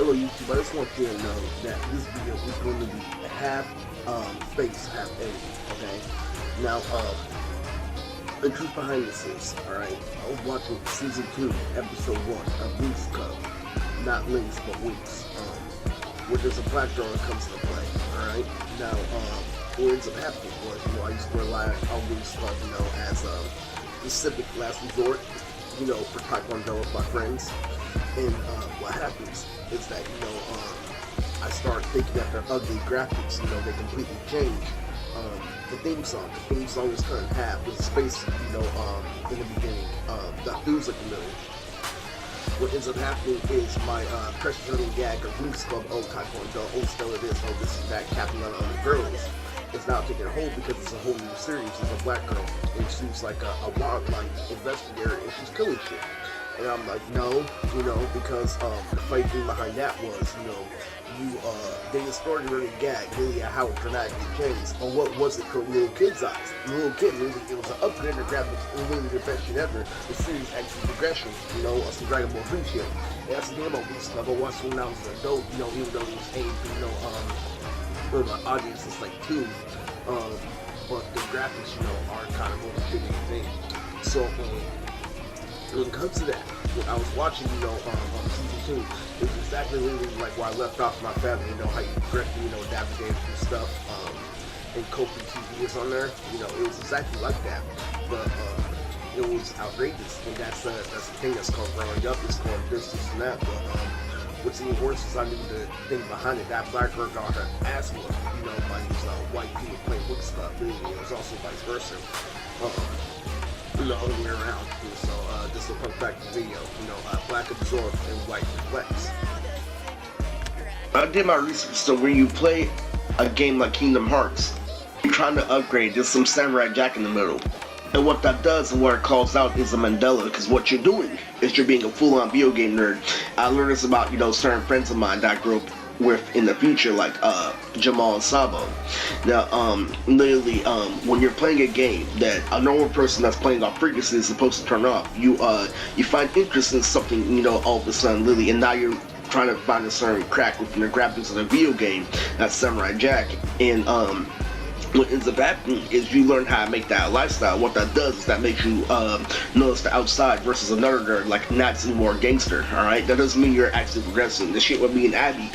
Hello YouTube, I just want you to know that this video is going to be half face, half A, okay? Now, the truth behind this is, alright, I was watching Season 2, Episode 1 of Winx Club, not Links, but Winx, where there's a black girl that comes to play, alright? Now, what ends up happening was, I used to rely on Winx Club, as a specific last resort, for Taekwondo with my friends. And what happens is that, I start thinking that their ugly graphics, they completely change. The theme song is cut in half with space, in the beginning, that feels like a million. What ends up happening is my precious little gag of Winx Club, oh Taekwondo, oh Stella this, oh this is that, capping on other girls. It's now taking a hold because it's a whole new series. It's a black girl, and she's like a wildlife investigator, and she's killing shit. And I'm like, no, because the funny thing behind that was, they distorted really gag, really how it dramatically changed. But what was it for little kids' eyes? The little kid, really, it was an upgrade in the graphics, and really the best shit ever. The series actually progression, some Dragon Ball Z shit. And that's the thing about Winx Club. I watched when I was an adult, even though it was aimed, my audience is like 2, but the graphics, are kind of more the big thing. So, when it comes to that, when I was watching, on Season 2, it was exactly literally like where I left off my family, how you correctly, navigate through stuff, and Kofi TV is on there, it was exactly like that, but, it was outrageous, and that's the thing that's called growing up, it's called this and that, but, what's even worse is I knew the thing behind it. That black girl got her ass whooped, by these white people playing Winx Club. It was also vice versa. The other way around. So this will come back to the video. Black absorb and white reflects. I did my research. So when you play a game like Kingdom Hearts, you're trying to upgrade. There's some Samurai Jack in the middle. And what that does and what it calls out is a Mandela, because what you're doing is you're being a full-on video game nerd. I learned this about, certain friends of mine that I grew up with in the future, like Jamal and Sabo. Now, literally, when you're playing a game that a normal person that's playing off frequency is supposed to turn off, you find interest in something, all of a sudden, literally, and now you're trying to find a certain crack within the graphics of the video game, that's Samurai Jack, and what ends up happening is you learn how to make that a lifestyle. What that does is that makes you notice the outside versus another nerd, like not anymore gangster, alright? That doesn't mean you're actually progressing. The shit with me and Abby,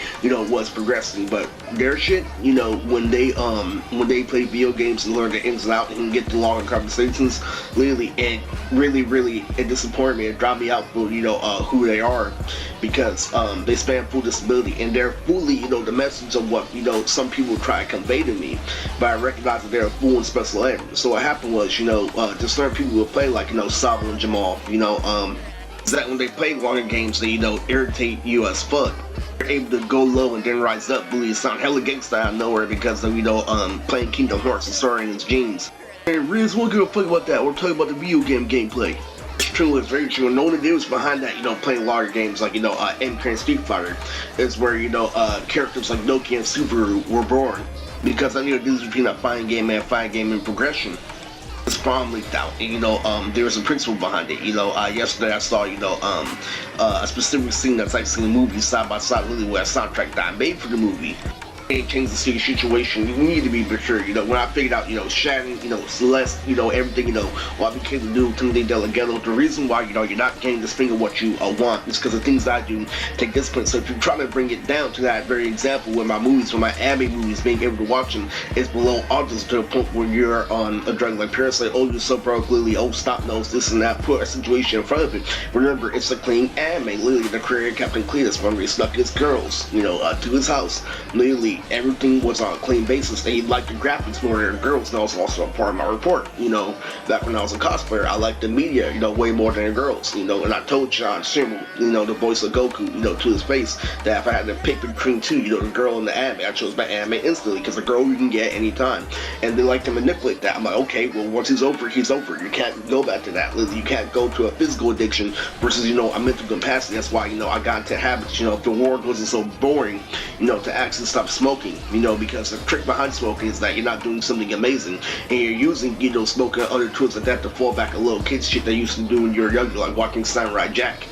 was progressing, but their shit, when they play video games and learn the ins and outs and get the longer conversations, literally, it disappointed me. It dropped me out for, who they are, because they span full disability, and they're fully, the message of what, some people try to convey to me, but I recognize that they're full in special ed. So what happened was, just certain people would play like, Sabo and Jamal, is that when they play longer games, they, irritate you as fuck. They're able to go low and then rise up, really sound hella gangsta out of nowhere because of, playing Kingdom Hearts and storing his genes. And really, won't give a fuck about that. We're talking about the video game gameplay. It's true, it's very true. And the difference behind that, playing larger games like, MK and Street Fighter, is where, characters like Nokia and Subaru were born. Because I knew the difference between a fighting game and a fighting game in progression. It's problem leaked out, and there's a principle behind it. Yesterday I saw, a specific scene that's actually in the movie side by side, literally with a soundtrack that I made for the movie. It changed the situation. You need to be mature. When I figured out, Shannon, Celeste, everything, what I became the new Tunde Delgado, the reason why, you're not getting this thing of what you want is because the things that I do take discipline. So if you're trying to bring it down to that very example where my anime movies, being able to watch them is below audience to a point where you're on a drug like Parasite, oh, you're so broke, literally, oh, stop nose, this and that, put a situation in front of it. Remember, it's a clean anime. Literally, the career of Captain Cletus, when he snuck his girls, to his house. Literally, everything was on a clean basis. They liked the graphics more than the girls. That was also a part of my report. Back when I was a cosplayer, I liked the media, way more than the girls. And I told John Schimmel, the voice of Goku, to his face, that if I had to pick between two, the girl and the anime, I chose my anime instantly, because the girl you can get any time. And they like to manipulate that. I'm like, okay, well, once he's over, he's over. You can't go back to that. You can't go to a physical addiction versus, a mental capacity. That's why, I got into habits. If the world wasn't so boring, to actually stop smoking. Because the trick behind smoking is that you're not doing something amazing, and you're using, smoking and other tools like that to fall back a little kid shit that you used to do when you were younger, like watching Samurai Jack.